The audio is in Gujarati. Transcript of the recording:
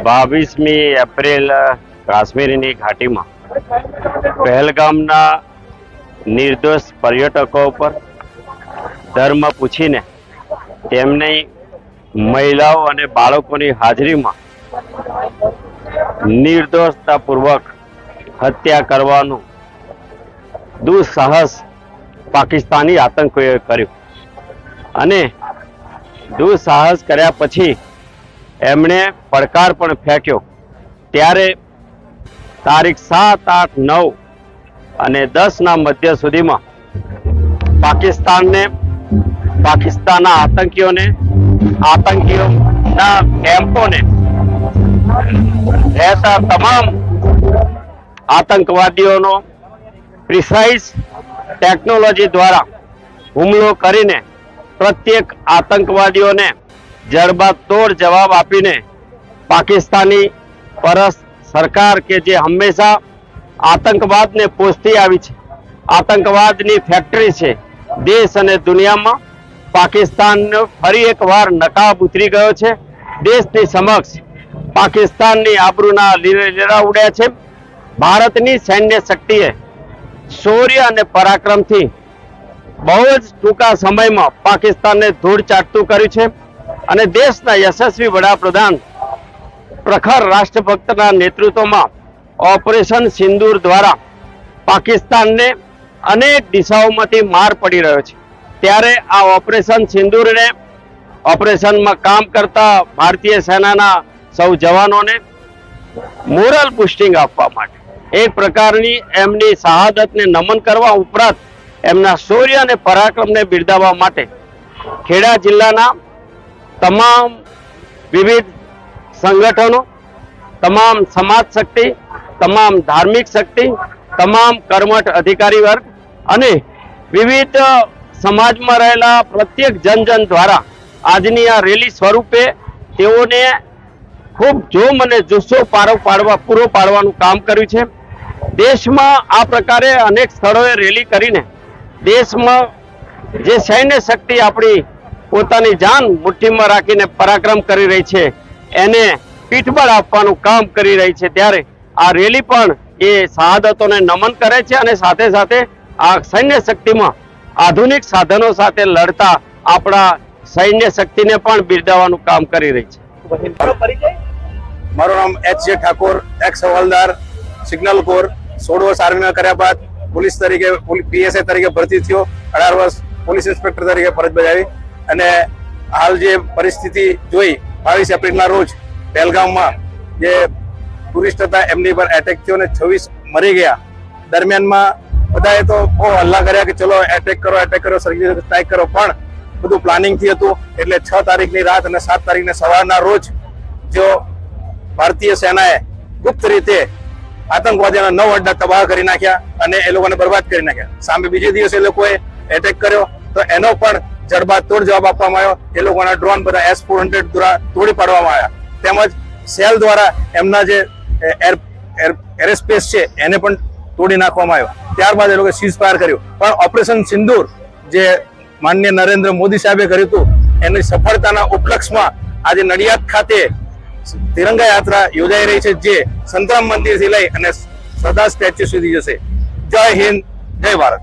બાવીસમી એપ્રિલ કાશ્મીરની ઘાટીમાં પહેલગામના નિર્દોષ પર્યટકો પર ધર્મ પૂછીને તેમની મહિલાઓ અને બાળકોની હાજરીમાં નિર્દોષતાપૂર્વક હત્યા કરવાનું દુઃસાહસ પાકિસ્તાની આતંકીઓએ કર્યું અને દુઃસાહસ કર્યા પછી એમણે પડકાર પણ ફેંક્યો। ત્યારે તારીખ 7, 8, 9 અને 10ના મધ્ય સુધીમાં પાકિસ્તાનના આતંકીઓના કેમ્પોને રહેતા તમામ આતંકવાદીઓનો પ્રિસાઇઝ ટેકનોલોજી દ્વારા હુમલો કરીને પ્રત્યેક આતંકવાદીઓને જડબાતોડ જવાબ આપીને પાકિસ્તાની પરસ્ત સરકાર કે જે હંમેશા આતંકવાદને પોષતી આવી છે, આતંકવાદની ફેક્ટરી છે, દેશ અને દુનિયામાં પાકિસ્તાનનો ફરી એકવાર નકાબ ઉતરી ગયો છે। દેશની સમક્ષ પાકિસ્તાનની આબરૂના લીરા ઉડ્યા છે। ભારતની સૈન્ય શક્તિએ શૌર્ય અને પરાક્રમથી બહુ જ ટૂંકા સમયમાં પાકિસ્તાનને ધૂળ ચાટતું કર્યું છે અને દેશના યશસ્વી વડાપ્રધાન પ્રખર રાષ્ટ્રભક્તના નેતૃત્વમાં ઓપરેશન સિંદૂર દ્વારા પાકિસ્તાનને અનેક દિશાઓમાંથી માર પડી રહ્યો છે। ત્યારે આ ઓપરેશન સિંદૂરને ઓપરેશનમાં કામ કરતા ભારતીય સેનાના સૌ જવાનોને મોરલ બુસ્ટિંગ આપવા માટે એક પ્રકારની એમની શહાદતને નમન કરવા ઉપરાંત એમના શૌર્ય અને પરાક્રમને બિરદાવવા માટે ખેડા જિલ્લાના તમામ વિવિધ સંગઠનો, તમામ સમાજ શક્તિ, તમામ ધાર્મિક શક્તિ, તમામ કર્મઠ અધિકારી વર્ગ અને વિવિધ સમાજમાં રહેલા પ્રત્યેક જન દ્વારા આજની આ રેલી સ્વરૂપે તેઓને ખૂબ જોમ અને જુસ્સો પૂરો પાડવાનું કામ કર્યું છે। દેશમાં આ પ્રકારે અનેક સ્થળોએ રેલી કરીને દેશમાં જે સૈન્ય શક્તિ આપણી પોતાની જાન મુઠ્ઠીમાં રાખીને પરાક્રમ કરી રહી છે એને પીઠબળ આપવાનું કામ કરી રહી છે। ત્યારે આ રેલી પણ એ શહાદતોને નમન કરે છે અને સાથે સાથે આ સૈન્ય શક્તિમાં આધુનિક સાધનો સાથે લડતા આપણા સૈન્ય શક્તિને પણ બિરદાવવાનું કામ કરી રહી છે। મારું નામ H.J. ઠાકોર, એક્સ હવાલદાર, સિગ્નલ કોર, 16 વર્ષ આર્મીમાં કર્યા બાદ પોલીસ તરીકે PSI તરીકે ભરતી થયો, 18 વર્ષ પોલીસ ઇન્સ્પેક્ટર તરીકે ફરજ બજાવી અને હાલ જે પરિસ્થિતિ જોઈ 22 એપ્રિલના રોજ પહેલગામમાં જે ટુરિસ્ટ હતા એમની પર એટેક થયો અને 26 મરી ગયા। દરમિયાનમાં બધાએ તો બહુ હલ્લા કર્યા કે ચલો એટેક કરો, સર્જિકલ સ્ટ્રાઇક કરો, પણ બધું પ્લાનિંગથી હતું। એટલે 6 તારીખની રાત અને 7 તારીખના સવારના રોજ જો ભારતીય સેનાએ ગુપ્ત રીતે આતંકવાદીઓના 9 અડ્ડા તબાહ કરી નાખ્યા અને એ લોકોને બરબાદ કરી નાખ્યા। સામે બીજે દિવસે એ લોકોએ એટેક કર્યો તો એનો પણ જડબાતોડ જવાબ આપવામાં આવ્યો। એ લોકોના ડ્રોન બધા S-400 દ્વારા તોડી પાડવામાં આવ્યા, તેમજ સેલ દ્વારા એમના જે એરસ્પેસ છે એને પણ તોડી નાખવામાં આવ્યો। ત્યારબાદ એ લોકોએ સીઝ ફાયર કર્યું, પણ ઓપરેશન સિંદૂર જે માનનીય નરેન્દ્ર મોદી સાહેબે કર્યું હતું એની સફળતાના ઉપલક્ષમાં આજે નડિયાદ ખાતે તિરંગા યાત્રા યોજાઈ રહી છે, જે સંતરામ મંદિરથી લઈ અને સરદાર સ્ટેચ્યુ સુધી જશે। જય હિન્દ, જય ભારત।